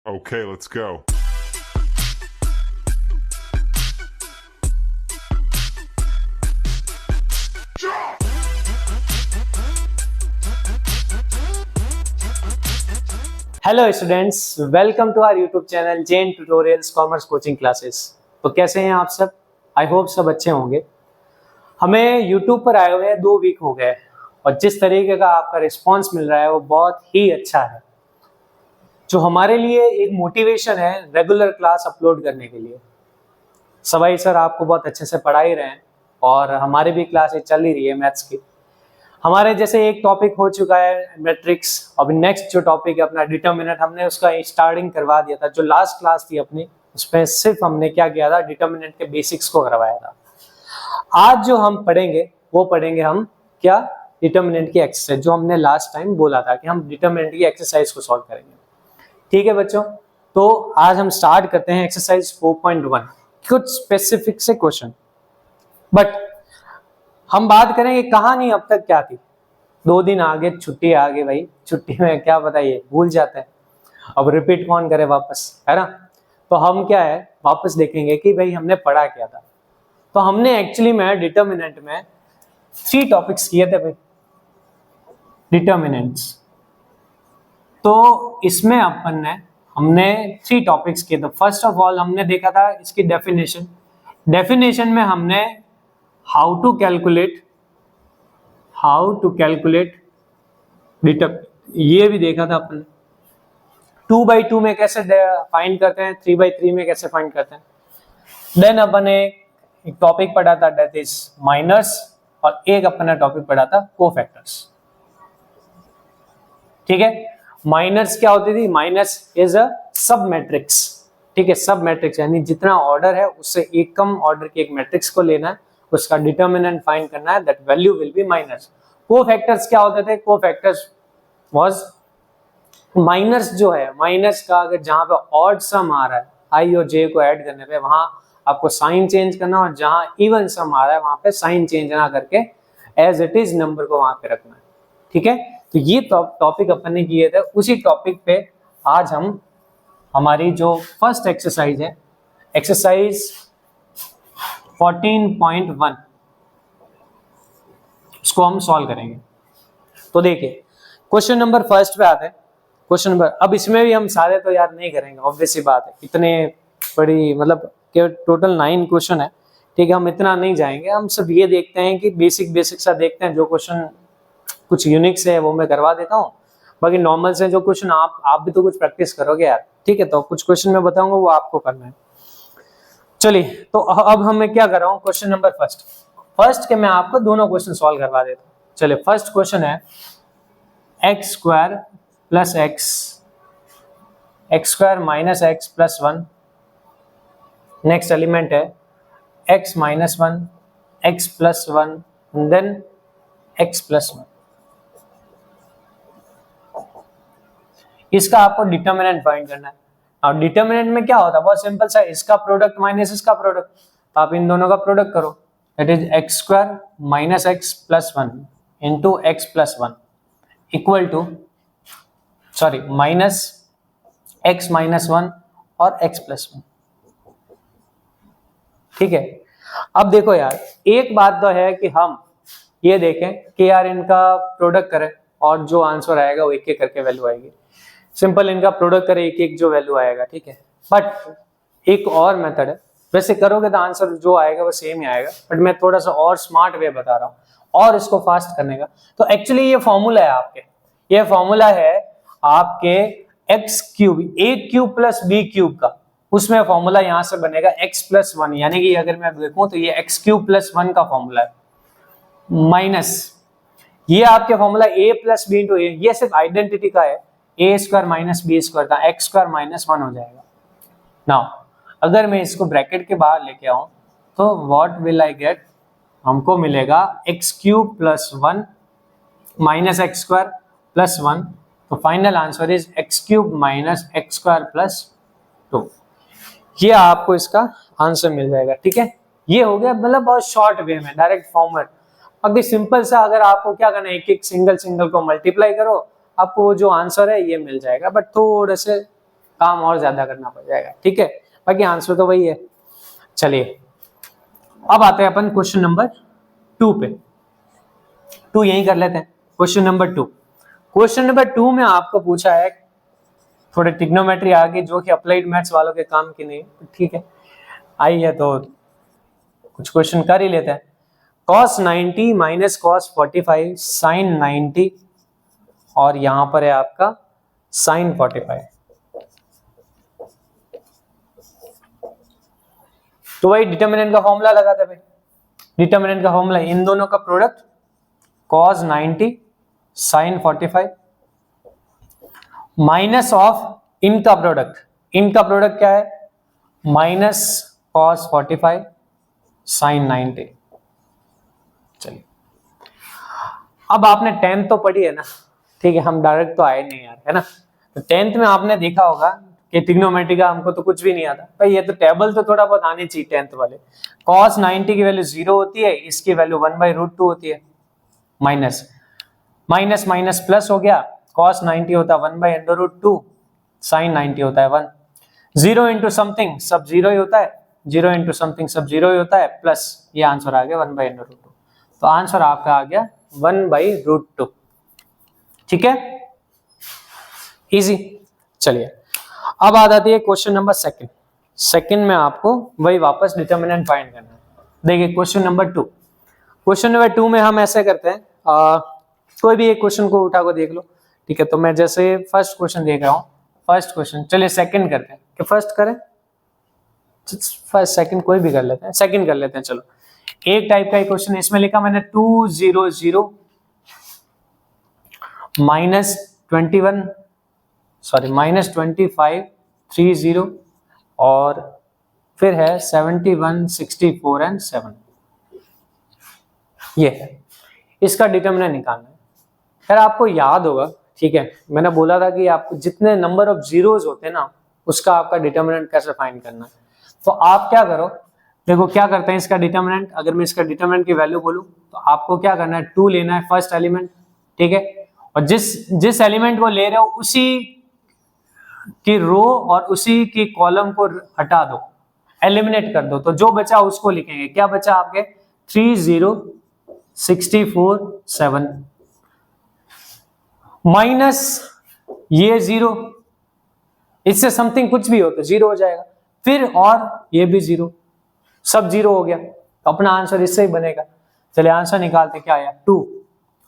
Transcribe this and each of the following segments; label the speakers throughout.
Speaker 1: Okay, let's go.
Speaker 2: Hello students, welcome to our YouTube channel Jain tutorials commerce coaching classes. तो कैसे हैं आप सब? आई होप सब अच्छे होंगे। हमें यूट्यूब पर आए हुए 2 वीक हो गए और जिस तरीके का आपका रिस्पांस मिल रहा है वो बहुत ही अच्छा है, जो हमारे लिए एक मोटिवेशन है रेगुलर क्लास अपलोड करने के लिए। सवाई सर आपको बहुत अच्छे से पढ़ा ही रहे हैं और हमारी भी क्लासेस चल ही रही है मैथ्स की। हमारे जैसे एक टॉपिक हो चुका है मैट्रिक्स, अब नेक्स्ट जो टॉपिक है अपना डिटर्मिनेंट, हमने उसका स्टार्टिंग करवा दिया था। जो लास्ट क्लास थी अपनी, उसमें सिर्फ हमने क्या किया था, डिटर्मिनेंट के बेसिक्स को करवाया था। आज जो हम पढ़ेंगे वो पढ़ेंगे हम क्या, डिटर्मिनेंट की एक्सरसाइज, जो हमने लास्ट टाइम बोला था कि हम डिटर्मिनेंट की एक्सरसाइज को सॉल्व करेंगे। ठीक है बच्चों, तो आज हम स्टार्ट करते हैं एक्सरसाइज 4.1, कुछ स्पेसिफिक से क्वेश्चन। बट हम बात करेंगे कहानी अब तक क्या थी। 2 दिन आगे छुट्टी आ गई भाई, छुट्टी में क्या बताइए भूल जाते हैं। अब रिपीट कौन करे वापस, है ना? तो हम क्या है वापस देखेंगे कि भाई हमने पढ़ा क्या था। तो हमने एक्चुअली में डिटर्मिनेंट में 3 टॉपिक्स किए थे भाई, डिटर्मिनेंट्स। तो इसमें हमने 3 टॉपिक्स किए थे। फर्स्ट ऑफ ऑल हमने देखा था इसकी डेफिनेशन। डेफिनेशन में हमने हाउ टू कैलकुलेट ये भी देखा था अपन। 2/2 में कैसे फाइंड करते हैं, 3/3 में कैसे फाइंड करते हैं। देन अपन एक टॉपिक पढ़ा था दैट इज माइनर्स, और एक अपन ने टॉपिक पढ़ा था कोफैक्टर्स। ठीक है, माइनर्स क्या होती थी? माइनस इज अ सब मैट्रिक्स। ठीक है, सब मैट्रिक्स यानी जितना ऑर्डर है उससे एक कम ऑर्डर की एक मैट्रिक्स को लेना है, उसका डिटर्मिनेंट फाइंड करना है, that value will be minus. Cofactors क्या होते थे? कोफैक्टर्स वाज माइनस जो है, माइनस का अगर जहां पे ऑड सम आ रहा है आई और जे को ऐड करने पे, वहां आपको साइन चेंज करना, और जहां इवन सम आ रहा है वहां पे साइन चेंज ना करके एज इट इज नंबर को वहां पे रखना है। ठीक है, तो ये टॉपिक अपन ने किए थे। उसी टॉपिक पे आज हम हमारी जो फर्स्ट एक्सरसाइज है, एक्सरसाइज 14.1, इसको हम सॉल्व करेंगे। तो देखिए क्वेश्चन नंबर फर्स्ट पे आते हैं। क्वेश्चन नंबर, अब इसमें भी हम सारे तो याद नहीं करेंगे, ऑब्वियस सी बात है, इतने बड़ी मतलब कि टोटल 9 क्वेश्चन है। ठीक है, हम इतना नहीं जाएंगे, हम सब ये देखते हैं कि बेसिक सा देखते हैं। जो क्वेश्चन कुछ यूनिक से है वो मैं करवा देता हूँ, बाकी नॉर्मल से जो क्वेश्चन आप भी तो कुछ प्रैक्टिस करोगे यार। ठीक है, तो कुछ क्वेश्चन मैं बताऊंगा वो आपको करना है। चलिए, तो अब हमें क्या कर रहा हूँ, क्वेश्चन नंबर फर्स्ट के मैं आपको दोनों क्वेश्चन सॉल्व करवा देता हूँ। चलिए, फर्स्ट क्वेश्चन है x square plus x square minus x plus 1। Next element है x minus 1, x plus 1, then x plus 1। इसका आपको डिटर्मिनेंट फाइंड करना है। और डिटर्मिनेंट में क्या होता है, बहुत सिंपल सा, इसका प्रोडक्ट माइनस इसका प्रोडक्ट, आप इन दोनों का प्रोडक्ट करो, that is x square minus x plus 1 into x plus 1 equal to minus x minus 1 और एक्स प्लस 1। ठीक है, अब देखो यार, एक बात तो है कि हम ये देखें कि यार इनका प्रोडक्ट करें और जो आंसर आएगा वो एक एक करके वैल्यू आएगी। सिंपल, इनका प्रोडक्ट करें, एक एक जो वैल्यू आएगा। ठीक है, बट एक और मेथड है, वैसे करोगे तो आंसर जो आएगा वो सेम ही आएगा, बट मैं थोड़ा सा और स्मार्ट वे बता रहा हूँ और इसको फास्ट करने का। तो एक्चुअली ये फॉर्मूला है आपके, ये फॉर्मूला है आपके एक्स क्यूब, ए क्यूब प्लस बी क्यूब का। उसमें फॉर्मूला यहां से बनेगा एक्स प्लस 1, यानी कि अगर मैं देखूं तो ये एक्स क्यूब प्लस 1 का फॉर्मूला है, माइनस ये आपके फॉर्मूला ए प्लस बी इंटू ए, ये सिर्फ आइडेंटिटी का है, ए स्क्वायर माइनस बी स्क्वायर का एक्स स्क्वायर माइनस 1 हो जाएगा। नाउ अगर मैं इसको ब्रैकेट के बाहर लेके आऊं तो व्हाट विल आई गेट, हमको मिलेगा x cube plus 1 minus x square plus 1। तो final answer is x cube minus x square plus 2। ये आपको इसका आंसर मिल जाएगा। ठीक है, ये हो गया मतलब बहुत शॉर्ट वे में, डायरेक्ट फॉर्मेट। अगर सिंपल सा, अगर आपको क्या करना है, एक सिंगल को मल्टीप्लाई करो, आपको जो आंसर है ये मिल जाएगा, बट थोड़े से काम और ज्यादा करना पड़ जाएगा, ठीक है। बाकी आंसर तो वही है। चलिए अब आते हैं अपन क्वेश्चन नंबर 2 पे। 2 यही कर लेते हैं। क्वेश्चन नंबर 2, क्वेश्चन नंबर 2 में आपको पूछा है थोड़े ट्रिग्नोमेट्री आ गई जो कि अप्लाइड मैथ्स वालों के काम की नहीं, ठीक है। आई है तो कुछ क्वेश्चन कर ही लेते हैं। cos 90 माइनस cos 45 sin 90 और यहां पर है आपका sin 45। तो भाई डिटर्मिनेंट का फॉर्मूला लगाते भाई। डिटर्मिनेंट का फॉर्मूला इन दोनों का product cos 90 sin 45 minus of इनका प्रोडक्ट। इनका प्रोडक्ट क्या है? Minus cos 45 sin 90। चलिए अब आपने 10th तो पढ़ी है ना, ठीक है। हम डायरेक्ट तो आए नहीं यार, है ना। तो 10th में आपने देखा होगा कि ट्रिग्नोमेट्री का हमको तो कुछ भी नहीं आता भाई, ये तो टेबल तो थोड़ा बहुत आनी चाहिए 10th वाले। cos 90 की वैल्यू 0 होती है, इसकी वैल्यू 1/√2 होती है। माइनस माइनस माइनस प्लस हो गया, cos 90 होता है 1/√2, sin 90 होता है 1। 0 इंटू समथिंग सब 0 ही होता है, 0 इंटू समथिंग सब 0 ही होता है, प्लस ये आंसर आ गया 1/√2। तो आंसर आपका आ गया 1/√2, ठीक है, इजी। चलिए अब आ जाती है क्वेश्चन नंबर 2। सेकंड में आपको वही वापस डिटर्मिनेंट फाइंड करना है। देखिए क्वेश्चन नंबर 2। क्वेश्चन नंबर 2 में हम ऐसे करते हैं, कोई भी एक क्वेश्चन को उठा को देख लो, ठीक है। तो मैं जैसे फर्स्ट क्वेश्चन देख रहा हूँ, फर्स्ट क्वेश्चन, चलिए सेकंड करते हैं कि फर्स्ट करें, फर्स्ट सेकंड कोई भी कर लेते हैं, सेकंड कर लेते हैं। चलो एक टाइप का क्वेश्चन इसमें लिखा मैंने 200 माइनस 21 सॉरी माइनस 2530 और फिर है 71 64 एंड 7। ये है, इसका डिटर्मिनेंट निकालना है। खैर आपको याद होगा, ठीक है, मैंने बोला था कि आपको जितने नंबर ऑफ जीरोस होते हैं ना उसका आपका डिटर्मिनेंट कैसे फाइंड करना है। तो आप क्या करो, देखो क्या करते हैं इसका डिटर्मिनेंट। अगर मैं इसका डिटर्मिनेंट की वैल्यू बोलूं तो आपको क्या करना है, 2 लेना है फर्स्ट एलिमेंट, ठीक है। और जिस एलिमेंट को ले रहे हो उसी की रो और उसी की कॉलम को हटा दो, एलिमिनेट कर दो, तो जो बचा उसको लिखेंगे। क्या बचा आपके 30 64 7 माइनस ये 0, इससे समथिंग कुछ भी हो तो 0 हो जाएगा, फिर और ये भी 0, सब 0 हो गया। तो अपना आंसर इससे ही बनेगा। चलिए आंसर निकालते, क्या आया 2।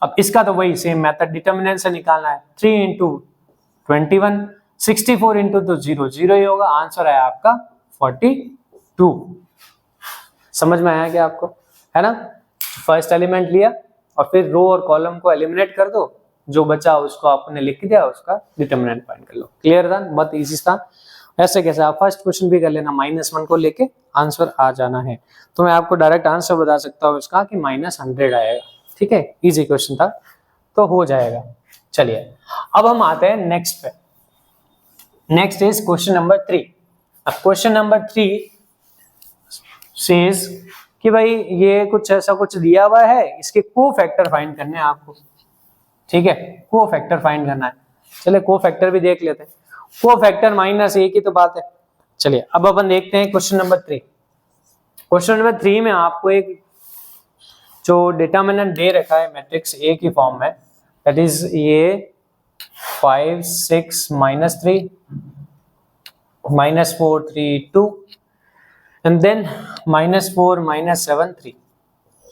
Speaker 2: अब इसका तो वही सेम मेथड डिटर्मिनेंट से निकालना है। 3 इंटू 21 64 इंटू तो 0 0 ही होगा, आंसर आया आपका 42। समझ में आया क्या आपको, है ना। फर्स्ट एलिमेंट लिया और फिर रो और कॉलम को एलिमिनेट कर दो, जो बचा उसको आपने लिख दिया, उसका डिटर्मिनेंट फाइंड कर लो। क्लियर था, बहुत इजी था। ऐसे कैसे आप फर्स्ट क्वेश्चन भी कर लेना, -1 को लेके आंसर आ जाना है। तो मैं आपको डायरेक्ट आंसर बता सकता हूँ इसका कि -100 आएगा, ठीक है। इजी क्वेश्चन था तो हो जाएगा। चलिए अब हम आते हैं नेक्स्ट पे। Next is question number 3। अब क्वेश्चन नंबर 3 सेज कि भाई ये कुछ ऐसा कुछ दिया हुआ है, इसके कोफैक्टर फाइंड करने हैं आपको, ठीक है। कोफैक्टर फाइंड करना है। चलिए कोफैक्टर भी देख लेते हैं। कोफैक्टर -1 की तो बात है। चलिए अब अपन देखते हैं क्वेश्चन नंबर 3। क्वेश्चन नंबर 3 में आपको एक जो डिटर्मिनेंट दे रखा है मैट्रिक्स ए की फॉर्म में, दैट इज ये 5 6 -3 -4 3 2 एंड देन -4 -7 3।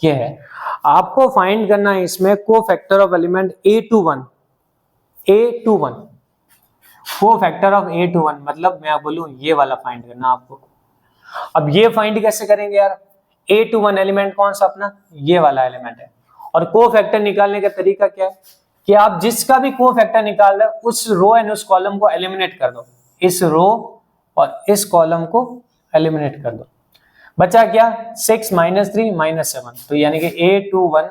Speaker 2: ये है, आपको फाइंड करना है इसमें cofactor of element A21। Cofactor of A21 मतलब मैं बोलूं ये वाला फाइंड करना आपको। अब ये फाइंड कैसे करेंगे यार, A21 एलिमेंट कौन सा अपना, ये वाला एलिमेंट है। और कोफैक्टर निकालने का तरीका क्या है कि आप जिसका भी कोफैक्टर निकाल रहे हो उस रो एंड उस कॉलम को एलिमिनेट कर दो, इस रो और इस कॉलम को एलिमिनेट कर दो। बचा क्या 6 -3 -7, तो यानी कि A21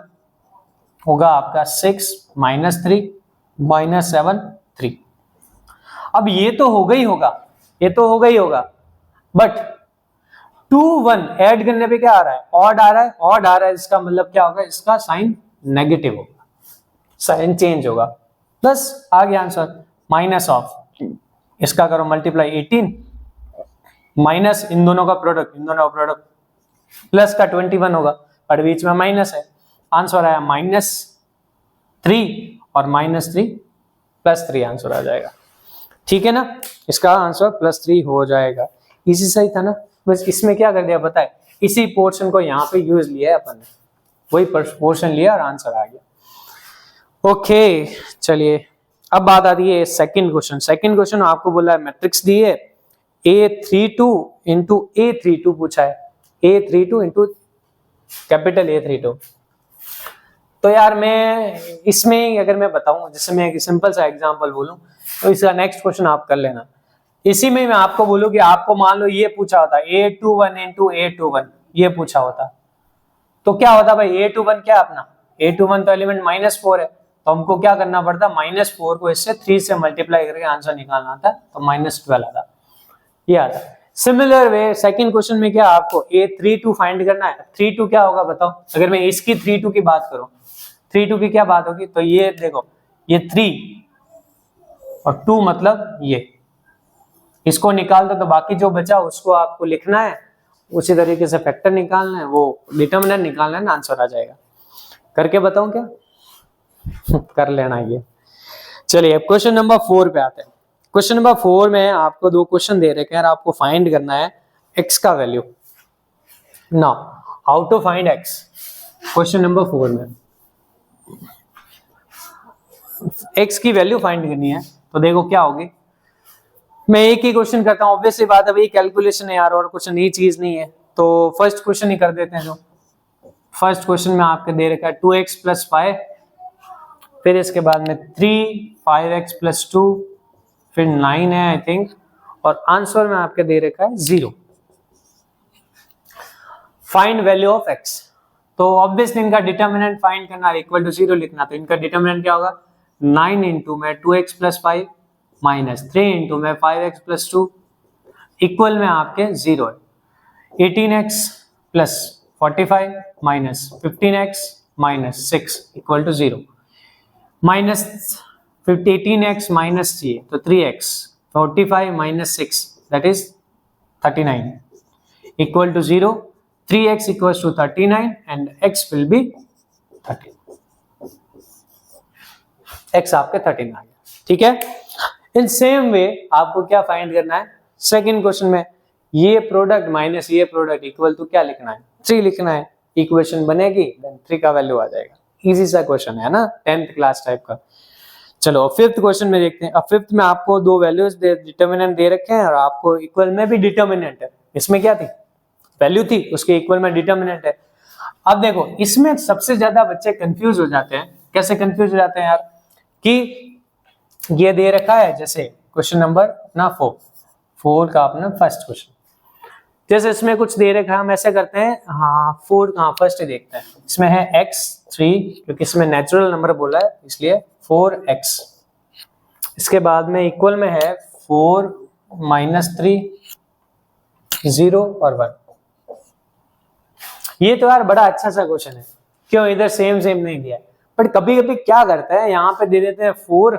Speaker 2: होगा आपका 6 -3 -7 3। अब ये तो होगा ही होगा, ये तो होगा ही होगा, बट 2 1 ऐड करने पे क्या आ रहा है, ऑड आ रहा है। ऑड आ रहा है इसका मतलब क्या होगा, इसका साइन नेगेटिव होगा, साइन चेंज होगा। बस आ गया आंसर, माइनस ऑफ इसका करो मल्टीप्लाई 18 माइनस इन दोनों का प्रोडक्ट प्लस का 21 होगा, पर बीच में माइनस है। आंसर आया -3 और -3 +3 आंसर आ जाएगा। ठीक है ना, इसका आंसर +3 हो जाएगा। इसी सही था ना, बस इसमें क्या कर दिया पता है, इसी पोर्शन को यहाँ पे यूज लिया है अपन ने, वही पोर्शन लिया और आंसर आ गया। ओके चलिए, अब बात आती है सेकंड क्वेश्चन। सेकंड क्वेश्चन आपको बोला है मैट्रिक्स दी है, A32 इंटू A32 पूछा है, A32 इंटू कैपिटल A32। तो यार मैं इसमें अगर मैं बताऊं, जैसे मैं एक सिंपल सा एग्जांपल बोलूं, तो इसका नेक्स्ट क्वेश्चन आप कर लेना। इसी में मैं आपको बोलूं कि आपको मान लो ये पूछा होता A21 इंटू A21, ये पूछा होता तो क्या होता भाई, A21 क्या अपना, A21 तो एलिमेंट -4 है, तो हमको क्या करना पड़ता, -4 को इससे 3 से मल्टीप्लाई करके आंसर निकालना था, तो -12 आता, ये आता। सिमिलर वे सेकंड क्वेश्चन में क्या आपको A32 फाइंड करना है। 32 क्या होगा बताओ, अगर मैं इसकी 32 की बात करूं, 32 की क्या बात होगी, तो ये देखो, ये 3 और 2 मतलब ये, इसको निकाल दो तो बाकी जो बचा उसको आपको लिखना है, उसी तरीके से फैक्टर निकालना है, वो डिटरमिनेंट निकालना है ना, आंसर आ जाएगा। करके बताऊं क्या कर लेना ये। चलिए अब क्वेश्चन नंबर 4 पे आते हैं। क्वेश्चन नंबर 4 में आपको दो क्वेश्चन दे रखे हैं, आपको फाइंड करना है x का value. Now how to find x, question number 4 में x की वैल्यू फाइंड करनी है। तो देखो क्या होगी, मैं एक ही क्वेश्चन करता हूँ, ऑब्वियसली बात है, कैलकुलेशन है यार, और कुछ नई चीज नहीं है, तो फर्स्ट क्वेश्चन ही कर देते हैं। जो फर्स्ट क्वेश्चन में आपके दे रखा है 2x + 5, फिर इसके बाद में 3, 5x + 2, फिर 9 है आई थिंक, और आंसर में आपके दे रखा है 0। फाइंड वैल्यू ऑफ x, तो ऑब्वियसली इनका डिटरमिनेंट फाइंड करना है, इक्वल टू 0 लिखना, तो इनका डिटरमिनेंट क्या होगा, 9 इंटू में 2x + 5 माइनस 3 इंटू में 5x + 2 इक्वल में आपके 0 है। 18x + 45 minus 15x minus 6 equal to 0, minus 18x minus 3 तो 3x, 45 minus 6 that is 39 equal to 0, 3x equals to 39 and x will be 13, x आपके 13 आ गया। ठीक है, इन सेम वे आपको क्या फाइंड करना है, सेकंड क्वेश्चन में ये प्रोडक्ट माइनस ये प्रोडक्ट इक्वल टू क्या लिखना है, 3 लिखना है। इक्वेशन बनेगी, देन 3 का वैल्यू आ जाएगा। इजी सा क्वेश्चन है ना, 10th क्लास टाइप का। चलो फिफ्थ क्वेश्चन में देखते हैं। अब फिफ्थ में आपको दो वैल्यूज डिटर्मिनेंट दे रखे हैं और आपको इक्वल में भी डिटर्मिनेंट है। इसमें क्या थी, वैल्यू थी, उसके इक्वल में डिटर्मिनेंट है। अब देखो इसमें सबसे ज्यादा बच्चे कंफ्यूज हो जाते हैं। कैसे कंफ्यूज हो जाते हैं यार, कि ये दे रखा है, जैसे क्वेश्चन नंबर ना 4 का अपना फर्स्ट क्वेश्चन, जैसे इसमें कुछ दे रखा है, हम ऐसे करते हैं, हाँ 4 कहाँ फर्स्ट ही देखते हैं। इसमें है x3, क्योंकि इसमें नेचुरल नंबर बोला है इसलिए 4x। इसके बाद में इक्वल में है 4 - 3 0 और 1। ये तो यार बड़ा अच्छा सा क्वेश्चन है, क्यों इधर सेम नहीं दिया है। बट कभी कभी क्या करता है, यहाँ पे दे देते हैं 4,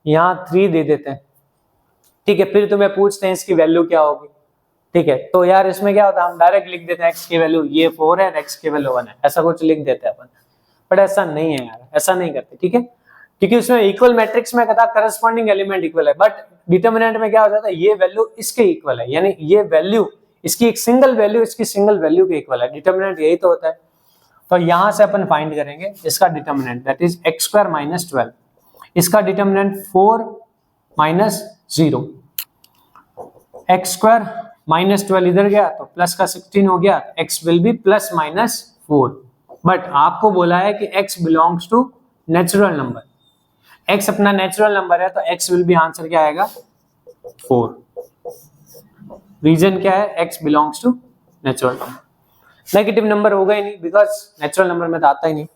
Speaker 2: यहाँ 3 दे देते हैं, ठीक है, फिर तुम्हें पूछते हैं इसकी वैल्यू क्या होगी, ठीक है। तो यार इसमें क्या होता है, हम डायरेक्ट लिख देते हैं x की वैल्यू ये 4 है, x की वैल्यू 1 है, ऐसा कुछ लिख देते हैं अपन। बट ऐसा नहीं है यार, ऐसा नहीं करते, ठीक है, क्योंकि उसमें इक्वल मैट्रिक्स में कहता करस्पॉन्डिंग एलिमेंट इक्वल है, बट डिटर्मिनेंट में क्या हो जाता है, ये वैल्यू इसके इक्वल है, यानी ये वैल्यू इसकी एक सिंगल वैल्यू इसकी सिंगल वैल्यू के इक्वल है। डिटर्मिनेंट यही तो होता है। तो यहां से अपन फाइंड करेंगे इसका डिटर्मिनेंट, दैट इज x² - 12। इसका डिटर्मिनेंट 4 - 0, x² - 12 इधर गया तो प्लस का 16 हो गया, x विल बी ±4। बट आपको बोला है कि x belongs to natural number, x अपना नेचुरल नंबर है, तो x विल बी आंसर क्या आएगा 4। रीजन क्या है, x belongs to natural number. Negative number होगा ही नहीं, बिकॉज नेचुरल नंबर में तो आता ही नहीं।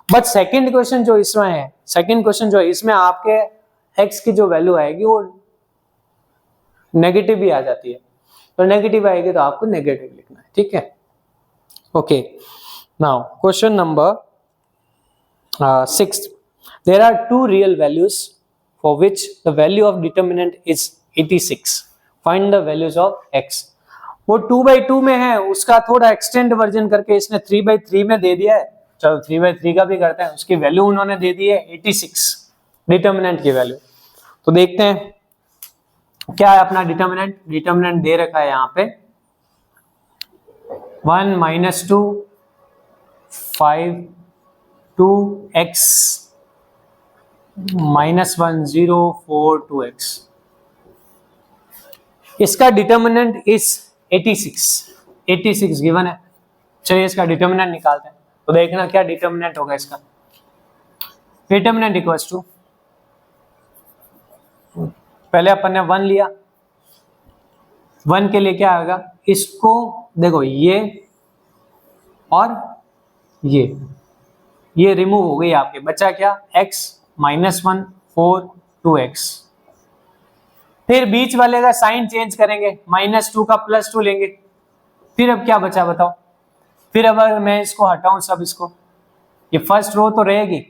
Speaker 2: बट सेकंड क्वेश्चन जो इसमें है, सेकंड क्वेश्चन जो है इसमें आपके x की जो वैल्यू आएगी वो नेगेटिव भी आ जाती है, तो नेगेटिव आएगी तो आपको नेगेटिव लिखना है, ठीक है। Okay, now question number 6, there are two real values for which the value of determinant is 86। Find the values of x। वो 2/2 में है, उसका थोड़ा एक्सटेंड वर्जन करके इसने 3/3 में दे दिया है। चलो 3/3 का भी करते हैं। उसकी वैल्यू उन्होंने दे दी है 86, डिटर्मिनेंट की वैल्यू। तो देखते हैं क्या है अपना डिटर्मिनेंट। डिटर्मिनेंट दे रखा है यहाँ पे 1 - 2 5 2x -1 0 4 2x। इसका डिटर्मिनेंट इज 86 गिवन है। चलिए इसका डिटर्मिनेंट निकालते हैं। तो देखना क्या डिटर्मिनेंट होगा इसका। डिटर्मिनेंट इक्वल्स टू, पहले अपन ने 1 लिया, 1 के लिए क्या आएगा, इसको देखो ये और ये रिमूव हो गई आपके, बचा क्या x -1 4 2x। फिर बीच वाले का साइन चेंज करेंगे, -2 का +2 लेंगे। फिर अब क्या बचा बताओ। फिर अगर मैं इसको हटाऊं सब, इसको ये फर्स्ट रो तो रहेगी,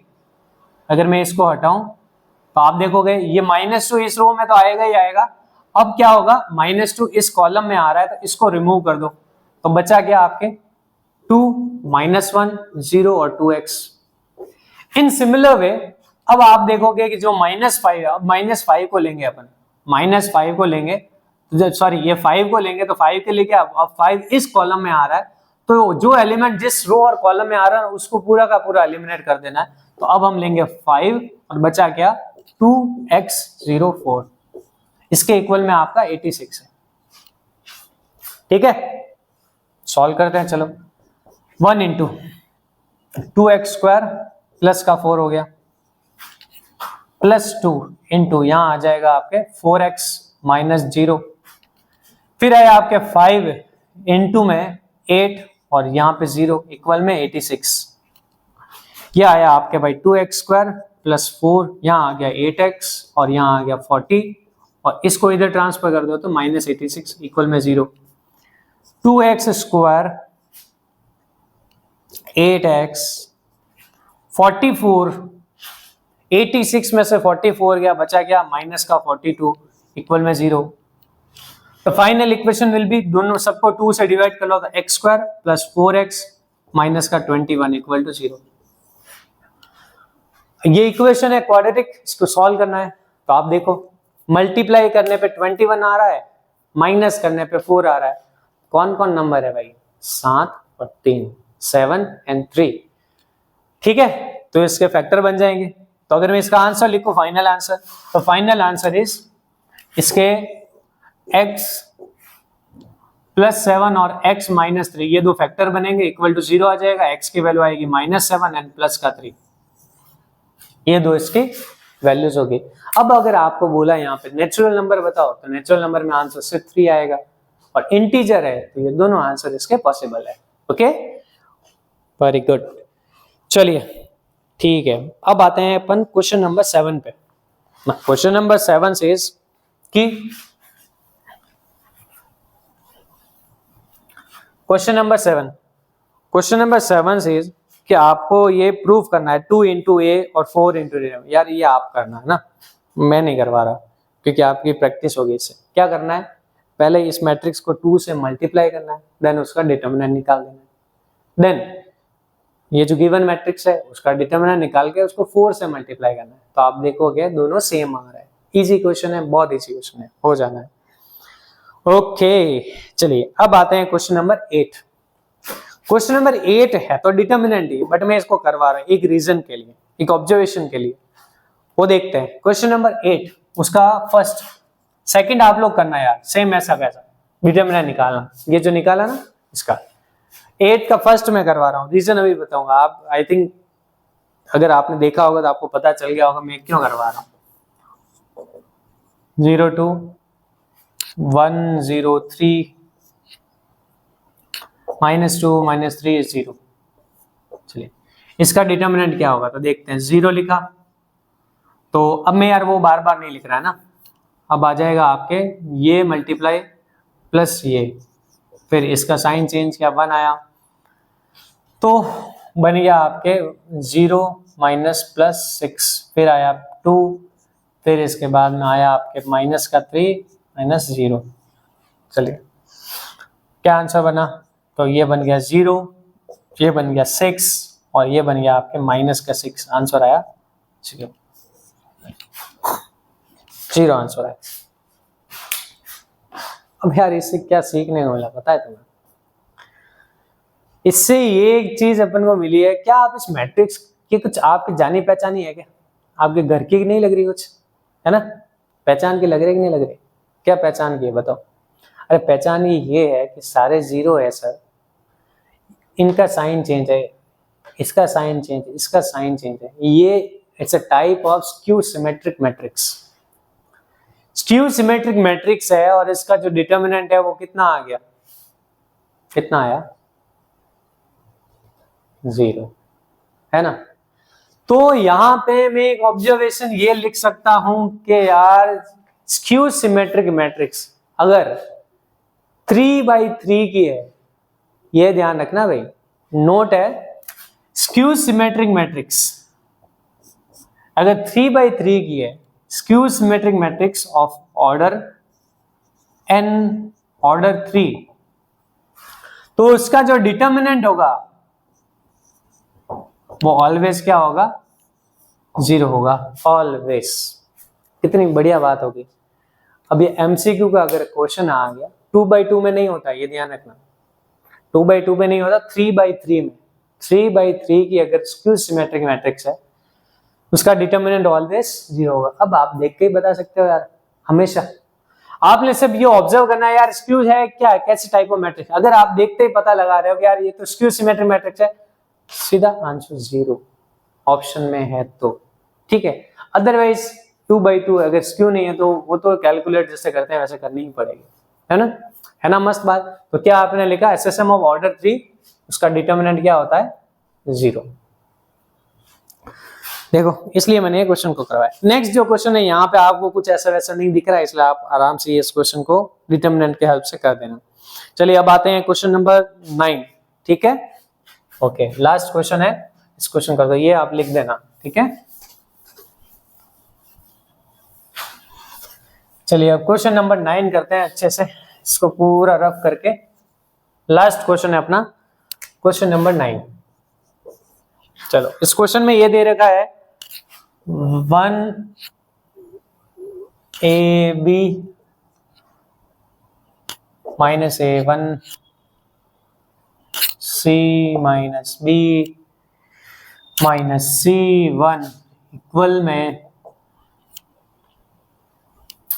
Speaker 2: अगर मैं इसको हटाऊं तो आप देखोगे ये -2 इस रो में तो आएगा ही आएगा। अब क्या होगा, -2 इस कॉलम में आ रहा है तो इसको रिमूव कर दो, तो बचा क्या आपके 2 -1 0 और 2x। इन सिमिलर वे अब आप देखोगे कि जो -5 है, अब -5 को लेंगे अपन, -5 को लेंगे तो सॉरी ये 5 को लेंगे तो 5 के लिए क्या, अब 5 इस कॉलम में आ रहा है तो जो एलिमेंट जिस रो और कॉलम में आ रहा है उसको पूरा का पूरा एलिमिनेट कर देना है। तो अब हम लेंगे 5 और बचा क्या 2x 0 4, इसके इक्वल में आपका 86 है। ठीक है, सॉल्व करते हैं। चलो 1 × 2x² प्लस का 4 हो गया, +2 × यहां आ जाएगा आपके 4x -0, फिर आया आपके 5 × में 8 और यहाँ पे 0 इक्वल में 86। ये आया आपके भाई 2x² + 4, यहाँ आ गया 8x और यहाँ आ गया 40 और इसको इधर ट्रांसफर कर दो तो -86 इक्वल में 0। 2x² 8x 44, 86 में से 44 गया, बचा गया माइनस का 42 इक्वल में 0। तो फाइनल इक्वेशन विल बी, दोनों सबको 2 से डिवाइड कर लो तो x² + 4x माइनस का 21 इक्वल टू 0। ये इक्वेशन है क्वाड्रेटिक, इसको सॉल्व करना है। तो आप देखो मल्टीप्लाई करने पे 21 आ रहा है, माइनस करने पे 4 आ रहा है। कौन कौन नंबर है भाई, 7 और 3, 7 और 3। ठीक है, तो इसके फैक्टर बन जाएंगे। तो अगर मैं इसका आंसर लिखूं फाइनल आंसर, तो फाइनल आंसर इज इसके x + 7 और x -3, ये दो फैक्टर बनेंगे इक्वल टू 0 आ जाएगा। x की वैल्यू आएगी -7 एंड प्लस का 3, ये दो इसकी वैल्यूज होगी। अब अगर आपको बोला यहाँ पे नेचुरल नंबर बताओ, तो नेचुरल नंबर में आंसर सिर्फ 3 आएगा और इंटीजर है तो ये दोनों आंसर इसके पॉसिबल है। Okay, very good. चलिए ठीक है, अब आते हैं अपन क्वेश्चन नंबर 7 पे। क्वेश्चन नंबर 7 सेज कि क्वेश्चन नंबर 7 सेज कि आपको ये प्रूव करना है 2 × a और 4 × a। यार ये आप करना है ना, मैं नहीं करवा रहा क्योंकि आपकी प्रैक्टिस होगी इससे। क्या करना है, पहले इस मैट्रिक्स को 2 से मल्टीप्लाई करना है, देन उसका डिटर्मिनेंट निकाल देना है, देन ये जो गिवन मैट्रिक्स है उसका डिटर्मिनेंट निकाल के उसको 4 से मल्टीप्लाई करना है। तो आप देखोगे दोनों सेम आ रहा है। इजी क्वेश्चन है, बहुत इजी क्वेश्चन है, हो जाना है। ओके चलिए अब आते हैं क्वेश्चन नंबर 8। क्वेश्चन नंबर 8 है तो डिटर्मिनेंट ही, बट मैं इसको करवा रहा हूं एक रीजन के लिए, एक ऑब्जर्वेशन के लिए। वो देखते हैं क्वेश्चन नंबर 8, उसका फर्स्ट सेकंड आप लोग करना यार, सेम ऐसा कैसा डिटर्मिनेंट निकालना। ये जो निकाला ना इसका 8 का फर्स्ट मैं करवा रहा हूँ, रीजन अभी बताऊंगा। आप आई थिंक अगर आपने देखा होगा तो आपको पता चल गया होगा मैं क्यों करवा रहा हूँ। 0 2 1 0 3 -2 -3 is 0। चलिए इसका डिटर्मिनेंट क्या होगा तो देखते हैं। 0 लिखा तो अब मैं यार वो बार बार नहीं लिख रहा है ना, अब आ जाएगा आपके ये मल्टीप्लाई प्लस ये, फिर इसका साइन चेंज किया 1 आया तो बन गया आपके 0 - +6, फिर आया 2 फिर इसके बाद में आया आपके माइनस का 3 माइनस 0। चलिए क्या आंसर बना, तो ये बन गया 0, ये बन गया 6 और ये बन गया आपके माइनस का 6। आंसर आया 0 आंसर आया। अब यार इससे क्या सीखने को मिला पता है तुम्हें? इससे ये एक चीज अपन को मिली है, क्या आप इस मैट्रिक्स की कुछ आपकी जानी पहचानी है क्या? आपके घर की नहीं लग रही कुछ, है ना? पहचान की लग रही कि नहीं लग रही? क्या पहचान की है बताओ? अरे पहचान ये है कि सारे 0 है सर, इनका साइन चेंज है, इसका साइन चेंज है, इसका साइन चेंज है। ये it's a type of skew symmetric matrix. Skew symmetric matrix है और इसका जो डिटर्मिनेंट है वो कितना आ गया, कितना आया? 0, है ना? तो यहां पे मैं एक ऑब्जर्वेशन ये लिख सकता हूं कि यार स्क्यू सिमेट्रिक मैट्रिक्स अगर 3/3 की है, ये ध्यान रखना भाई, नोट है, स्क्यू सिमेट्रिक मैट्रिक्स अगर 3/3 की है, skew symmetric matrix of order n order 3, तो उसका जो डिटर्मिनेंट होगा वो ऑलवेज क्या होगा? 0 होगा, ऑलवेज। कितनी बढ़िया बात होगी। अब ये एमसीक्यू का अगर क्वेश्चन आ गया, 2/2 में नहीं होता, ये ध्यान रखना, 2/2 में नहीं होता, 3/3 में। 3/3 की अगर स्क्यू सिमेट्रिक मैट्रिक्स है, उसका डिटर्मिनेंट ऑलवेज 0 होगा। अब आप देख के ही बता सकते हो यार, हमेशा आपने सिर्फ ये ऑब्जर्व करना है यार स्क्यू है क्या, कैसे टाइप ऑफ मैट्रिक्स। अगर आप देखते ही पता लगा रहे हो कि यार ये तो स्क्यू सिमेट्रिक मैट्रिक्स है, सीधा आंसर 0 ऑप्शन में है तो ठीक है। अदरवाइज 2/2 अगर स्क्यू नहीं है तो वो तो कैलकुलेट जैसे करते हैं वैसे करनी ही पड़ेगी, है ना? है ना मस्त बात। तो क्या आपने लिखा एसएसएम ऑफ ऑर्डर 3, उसका डिटर्मिनेंट क्या होता है? 0। देखो इसलिए मैंने क्वेश्चन को करवाया। नेक्स्ट जो क्वेश्चन है यहाँ पे आपको कुछ ऐसा वैसा नहीं दिख रहा है, इसलिए आप आराम से इस क्वेश्चन को डिटर्मिनेंट के हेल्प से कर देना। चलिए अब आते हैं क्वेश्चन नंबर 9, ठीक है? ओके, लास्ट क्वेश्चन है, इस क्वेश्चन कर दो, ये आप लिख देना, ठीक है? चलिए अब क्वेश्चन नंबर 9 करते हैं अच्छे से, इसको पूरा रफ करके। लास्ट क्वेश्चन है अपना, क्वेश्चन नंबर 9। चलो इस क्वेश्चन में ये दे रखा है 1ab minus a1 c minus b minus c1 equal में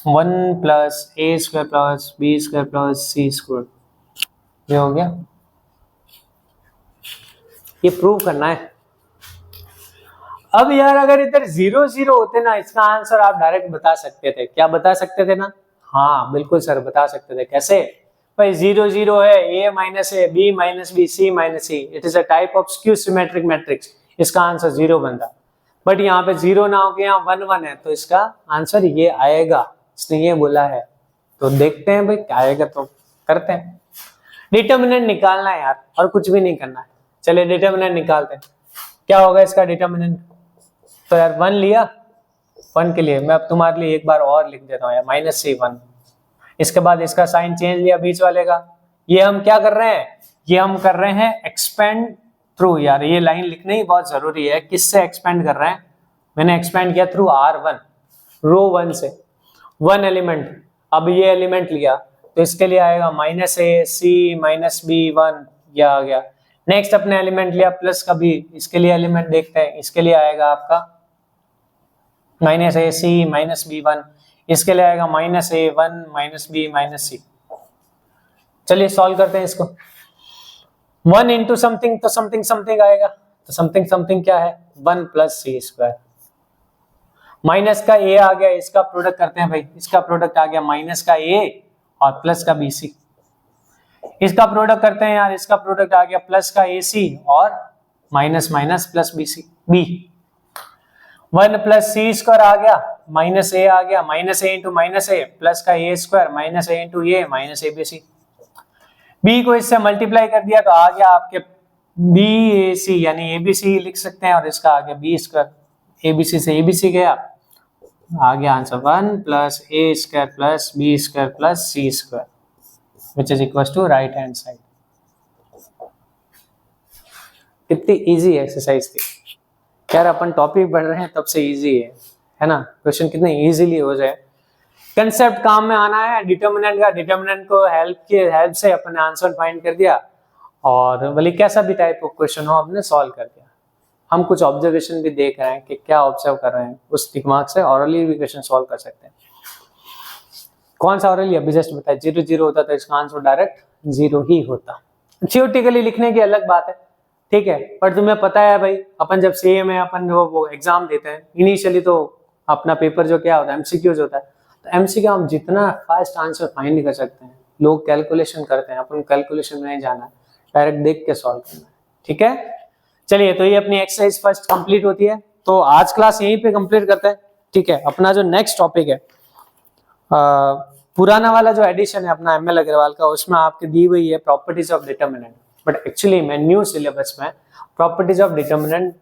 Speaker 2: 1 plus a square plus b square plus c square. ये हो गया, ये प्रूव करना है। अब यार अगर इधर 0 0 होते ना, इसका आंसर आप डायरेक्ट बता सकते थे। क्या बता सकते थे ना? हाँ बिल्कुल सर बता सकते थे। कैसे भाई? 0 0 है, a minus a, b minus b, c minus c, it is a type of skew symmetric matrix, इसका आंसर 0 बनता। बट यहाँ पे 0 ना होके यहाँ 1 1 है, तो इसका आंसर ये आएगा, इसने ये बोला है। तो देखते हैं भाई क्या आएगा, तो करते हैं। डिटर्मिनेंट निकालना है यार, और कुछ भी नहीं करना है। चलिए डिटर्मिनेंट निकालते हैं। क्या होगा इसका डिटर्मिनेंट? तो यार 1 लिया, 1 के लिए मैं अब तुम्हारे लिए एक बार और लिख देता हूँ यार, माइनस c1। इसके बाद इसका साइन चेंज लिया बीच वाले का। ये हम क्या कर रहे हैं? ये हम कर रहे हैं एक्सपेंड थ्रू। यार ये लाइन लिखना ही बहुत जरूरी है, किससे एक्सपेंड कर रहे हैं? मैंने एक्सपेंड किया थ्रू r1, रो 1 से 1 एलिमेंट। अब ये एलिमेंट लिया तो इसके लिए आएगा minus a c minus b 1, यह आ गया। नेक्स्ट अपने एलिमेंट लिया प्लस का b, इसके लिए एलिमेंट देखते हैं, इसके लिए आएगा आपका minus a c minus b 1, इसके लिए आएगा minus a 1 minus b minus c। चलिए सॉल्व करते हैं इसको। 1 इंटू समथिंग तो समथिंग समथिंग आएगा, तो समथिंग समथिंग क्या है? 1 प्लस c स्क्वायर। माइनस का a आ गया, इसका प्रोडक्ट करते हैं भाई, इसका प्रोडक्ट आ गया माइनस का a और प्लस का bc। इसका प्रोडक्ट करते हैं यार, इसका प्रोडक्ट आ गया प्लस का ac और minus minus plus bc b। 1 plus c square आ गया, माइनस a आ गया, minus a into minus a plus का a square minus a into a minus abc। b को इससे मल्टीप्लाई कर दिया तो आ गया आपके bac, यानी abc लिख सकते हैं, और इसका आ गया b स्क्वायर। abc से abc गया, आ गया answer 1 plus a square plus b square plus c square which is equal to right hand side. कितनी इजी एक्सरसाइज थी यार, अपन टॉपिक पढ़ रहे हैं तब से इजी है ना। क्वेश्चन कितने इजीली हो जाए। कंसेप्ट काम में आना है डिटर्मिनेंट का, डिटर्मिनेंट को हेल्प से अपन ने आंसर फाइंड कर दिया और भले कैसा भी टाइप ऑफ क्वेश्चन हो आपने सॉल्व कर दिया। हम कुछ ऑब्जर्वेशन भी देख रहे हैं कि क्या ऑब्जर्व कर रहे हैं, उस दिमाग से ऑरली भी क्वेश्चन सॉल्व कर सकते हैं। कौन सा ऑरली अभी जस्ट बताया, 0 0 होता तो इसका आंसर डायरेक्ट 0 ही होता। थियोरेटिकली लिखने की अलग बात है, ठीक है, पर तुम्हें पता है भाई अपन जब सीए में अपन वो एग्जाम देते हैं इनिशियली तो अपना पेपर जो क्या होता है एमसीक्यूज होता है, तो एमसीक्यू हम जितना फास्ट आंसर फाइंड कर सकते हैं। लोग कैलकुलेशन करते हैं, अपन कैलकुलेशन में नहीं जाना है, डायरेक्ट देख के सॉल्व करना है, ठीक है। चलिए तो ये अपनी एक्सरसाइज फर्स्ट कंप्लीट होती है, तो आज क्लास यहीं पे कंप्लीट करते हैं, ठीक है। अपना जो नेक्स्ट टॉपिक है पुराना वाला जो एडिशन है अपना एमएल अग्रवाल का, उसमें आपकी दी हुई है properties of determinant, but actually में न्यू सिलेबस में प्रॉपर्टीज ऑफ डिटर्मिनेंट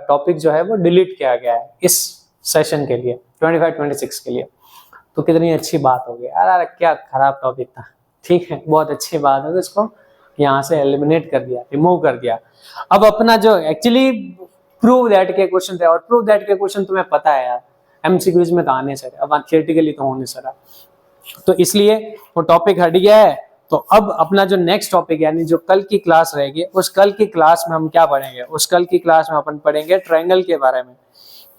Speaker 2: टॉपिक जो है वो डिलीट किया गया है इस सेशन के लिए 25-26 के लिए। तो कितनी अच्छी बात होगी यार, क्या खराब टॉपिक था, ठीक है, बहुत अच्छी बात है, इसको यहाँ से एलिमिनेट कर दिया, रिमूव कर दिया। अब अपना जो एक्चुअली प्रूव दैट के क्वेश्चन थे, और प्रूव दैट के क्वेश्चन तुम्हें पता है यार एमसीक्यूज में तो आने से, अब थियोरेटिकली तो होने से, तो इसलिए वो टॉपिक हट गया है। तो अब अपना जो नेक्स्ट टॉपिक यानी जो कल की क्लास रहेगी, उस कल की क्लास में हम क्या पढ़ेंगे, उस कल की क्लास में अपन पढ़ेंगे ट्रायंगल के बारे में।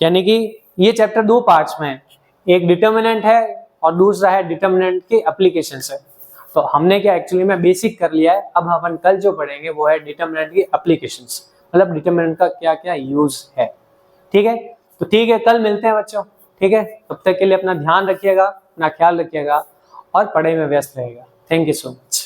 Speaker 2: यानी कि ये चैप्टर 2 पार्ट्स में है, एक डिटर्मिनेंट है और दूसरा है डिटर्मिनेंट की एप्लीकेशंस है। तो हमने क्या एक्चुअली में बेसिक कर लिया है, अब अपन कल जो पढ़ेंगे वो है डिटर्मिनेंट की एप्लीकेशंस, मतलब डिटर्मिनेंट का क्या क्या यूज है, ठीक है। तो ठीक है, कल मिलते हैं बच्चों, ठीक है। तब तक के लिए अपना ध्यान रखिएगा, अपना ख्याल रखिएगा और पढ़ाई में व्यस्त रहेगा। Thank you so much.